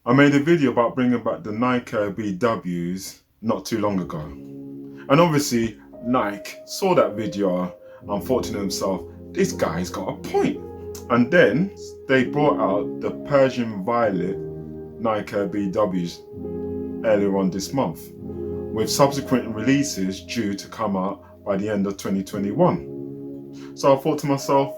I made a video about bringing back the Nike BWs not too long ago. And obviously, Nike saw that video and thought to himself, this guy's got a point. And then they brought out the Persian Violet Nike BWs earlier on this month, with subsequent releases due to come out by the end of 2021. So I thought to myself,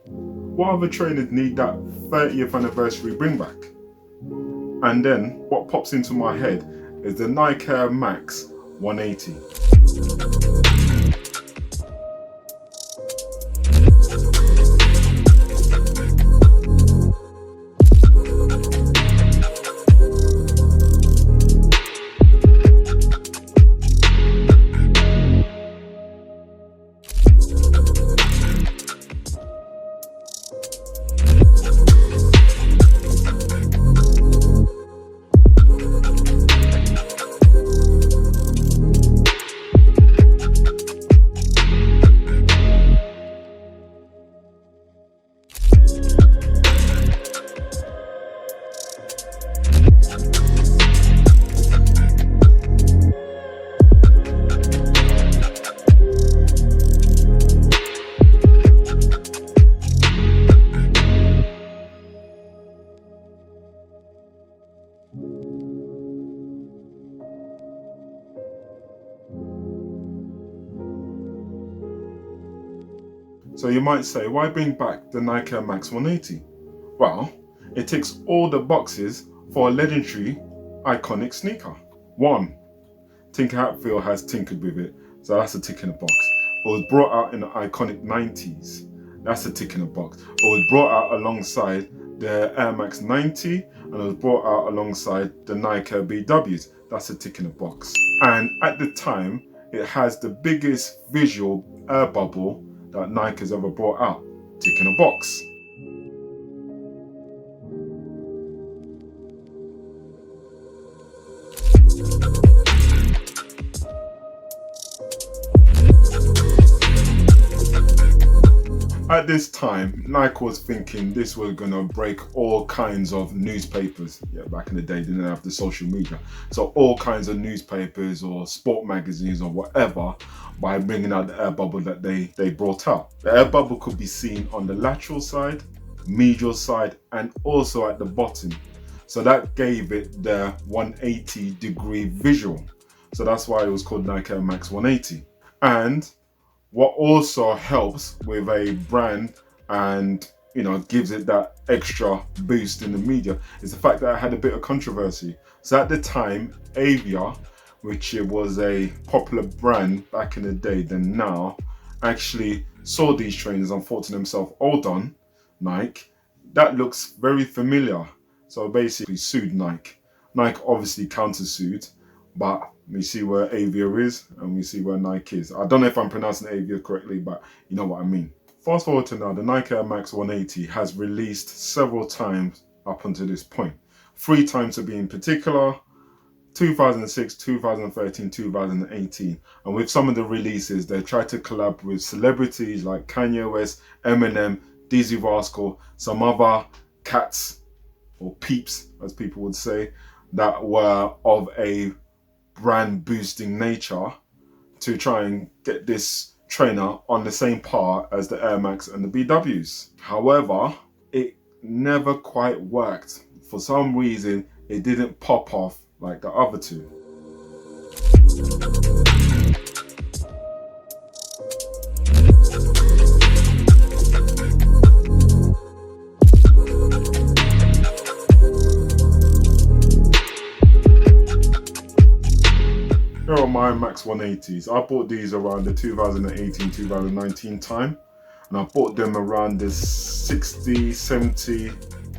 what other trainers need that 30th anniversary bring back? And then what pops into my head is the Nike Air Max 180. So you might say, why bring back the Nike Air Max 180? Well, it ticks all the boxes for a legendary, iconic sneaker. 1. Tinker Hatfield has tinkered with it, so that's a tick in the box. It was brought out in the iconic 90s. That's a tick in the box. It was brought out alongside the Air Max 90, and it was brought out alongside the Nike BWs. That's a tick in the box. And at the time, it has the biggest visual air bubble that Nike has ever brought out. Tick in a box. At this time, Nike was thinking this was going to break all kinds of newspapers. Yeah, back in the day, they didn't have the social media. So all kinds of newspapers or sport magazines or whatever by bringing out the air bubble that they brought out. The air bubble could be seen on the lateral side, medial side, and also at the bottom. So that gave it the 180-degree visual. So that's why it was called Nike Air Max 180. And what also helps with a brand and gives it that extra boost in the media is the fact that it had a bit of controversy. So at the time, Avia, which it was a popular brand back in the day than now, actually saw these trainers and thought to themselves, hold on, Nike, that looks very familiar. So basically sued Nike. Nike obviously countersued, but we see where Avia is and we see where Nike is. I don't know if I'm pronouncing Avia correctly, but you know what I mean. Fast forward to now, the Nike Air Max 180 has released several times up until this point. 3 times to be in particular: 2006, 2013, 2018. And with some of the releases, they tried to collab with celebrities like Kanye West, Eminem, Dizzy Rascal, some other cats or peeps, as people would say, that were of a brand boosting nature to try and get this trainer on the same par as the Air Max and the BWs. However, it never quite worked. For some reason, it didn't pop off like the other two. Here are my Max 180s. I bought these around the 2018-2019 time, and I bought them around the 60, 70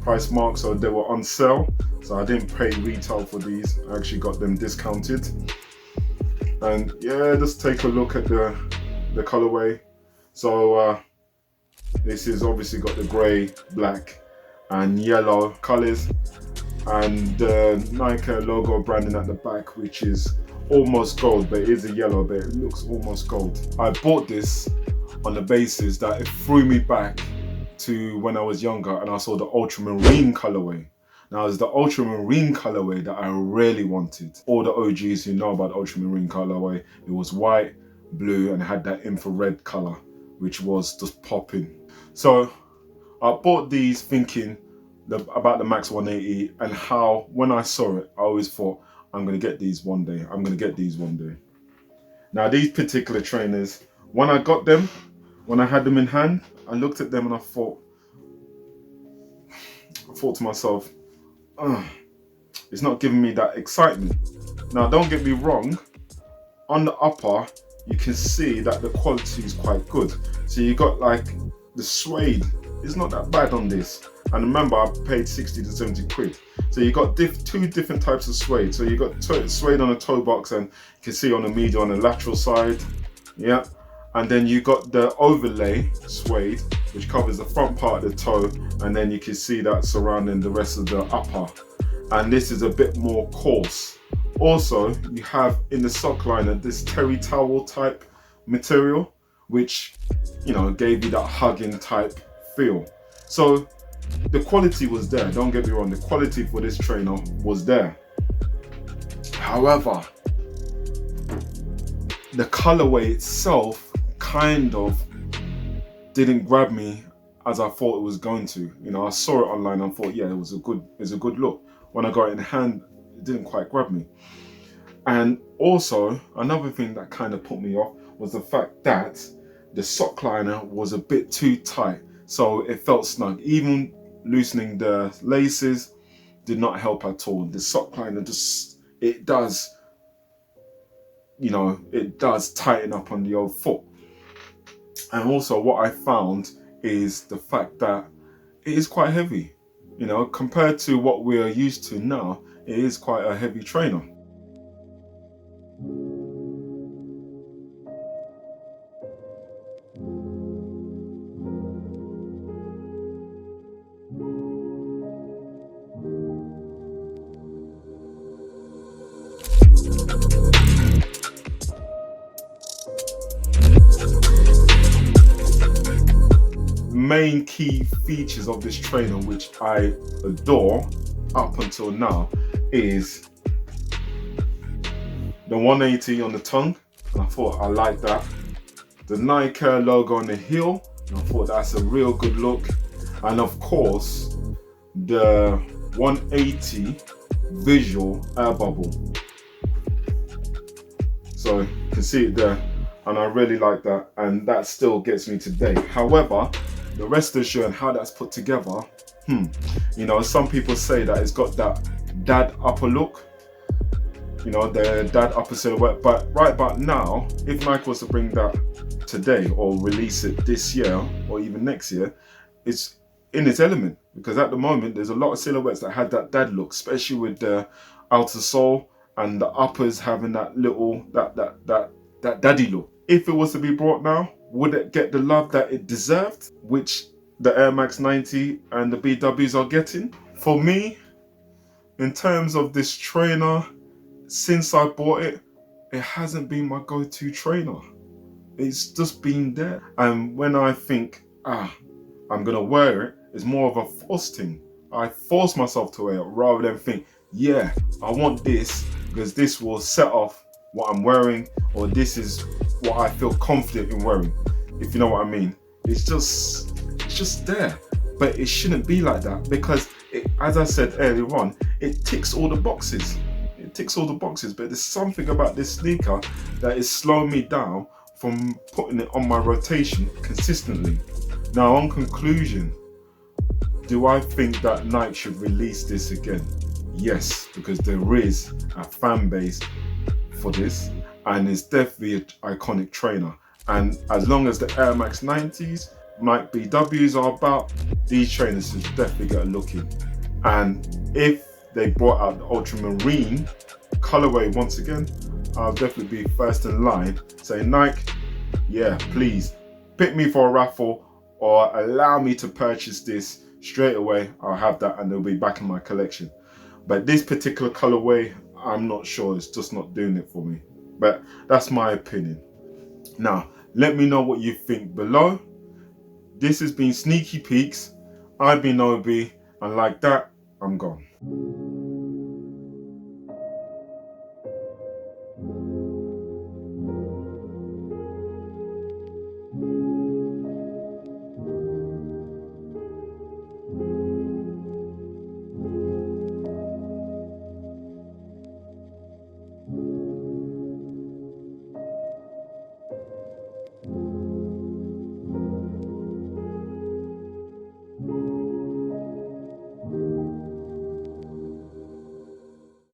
price mark, so they were on sale. So I didn't pay retail for these. I actually got them discounted. And yeah, just take a look at the colorway. So this is obviously got the grey, black, and yellow colors, and the Nike logo branding at the back, which is almost gold, but it is a yellow, but it looks almost gold. I bought this on the basis that it threw me back to when I was younger and I saw the ultramarine colorway. Now, it's the ultramarine colorway that I really wanted. All the OGs who know about the ultramarine colorway, it was white, blue, and it had that infrared color, which was just popping. So I bought these thinking about the Max 180, and how when I saw it, I always thought, I'm going to get these one day. I'm going to get these one day. Now, these particular trainers, when I got them, when I had them in hand, I looked at them and I thought to myself, it's not giving me that excitement. Now, don't get me wrong, on the upper, you can see that the quality is quite good. So you got like the suede, it's not that bad on this. And remember, I paid 60 to 70 quid. So you got two different types of suede. So you got suede on the toe box, and you can see on the medial on the lateral side. Yeah. And then you got the overlay suede, which covers the front part of the toe. And then you can see that surrounding the rest of the upper. And this is a bit more coarse. Also, you have in the sock liner this terry towel type material, which, you know, gave you that hugging type feel. So the quality was there, don't get me wrong, the quality for this trainer was there. However, the colorway itself kind of didn't grab me as I thought it was going to. You know, I saw it online and thought, yeah, it was a good look. When I got it in hand, it didn't quite grab me. And also, another thing that kind of put me off was the fact that the sock liner was a bit too tight, so it felt snug. Even loosening the laces did not help at all. The sock liner it does tighten up on the old foot. And also what I found is the fact that it is quite heavy. You know, compared to what we're used to now, it is quite a heavy trainer. Main key features of this trainer, which I adore up until now, is the 180 on the tongue. I thought I like that. The Nike logo on the heel, I thought that's a real good look. And of course, the 180 visual air bubble. So you can see it there, and I really like that, and that still gets me today. However, the rest of the shoe and how that's put together, you know, some people say that it's got that dad upper look, you know, the dad upper silhouette. But right about now, if Nike was to bring that today or release it this year or even next year, it's in its element, because at the moment there's a lot of silhouettes that had that dad look, especially with the outer sole and the uppers having that little that daddy look. If it was to be brought now, would it get the love that it deserved, which the Air Max 90 and the BWs are getting? For me, in terms of this trainer, since I bought it, it hasn't been my go-to trainer. It's just been there. And when I think, I'm gonna wear it, it's more of a forced thing. I force myself to wear it rather than think, yeah, I want this because this will set off what I'm wearing, or this is what I feel confident in wearing, if you know what I mean. It's just there, but it shouldn't be like that, because as I said earlier on, it ticks all the boxes. It ticks all the boxes, but there's something about this sneaker that is slowing me down from putting it on my rotation consistently. Now, on conclusion, do I think that Nike should release this again? Yes, because there is a fan base for this, and it's definitely an iconic trainer. And as long as the Air Max 90s, Nike BWs are about, these trainers should definitely get a look in. And if they brought out the ultramarine colorway once again, I'll definitely be first in line saying, Nike, yeah, please pick me for a raffle or allow me to purchase this straight away. I'll have that and they'll be back in my collection. But this particular colorway, I'm not sure, it's just not doing it for me. But that's my opinion. Now, let me know what you think below. This has been Sneaky Peeks. I've been Obi, and like that, I'm gone.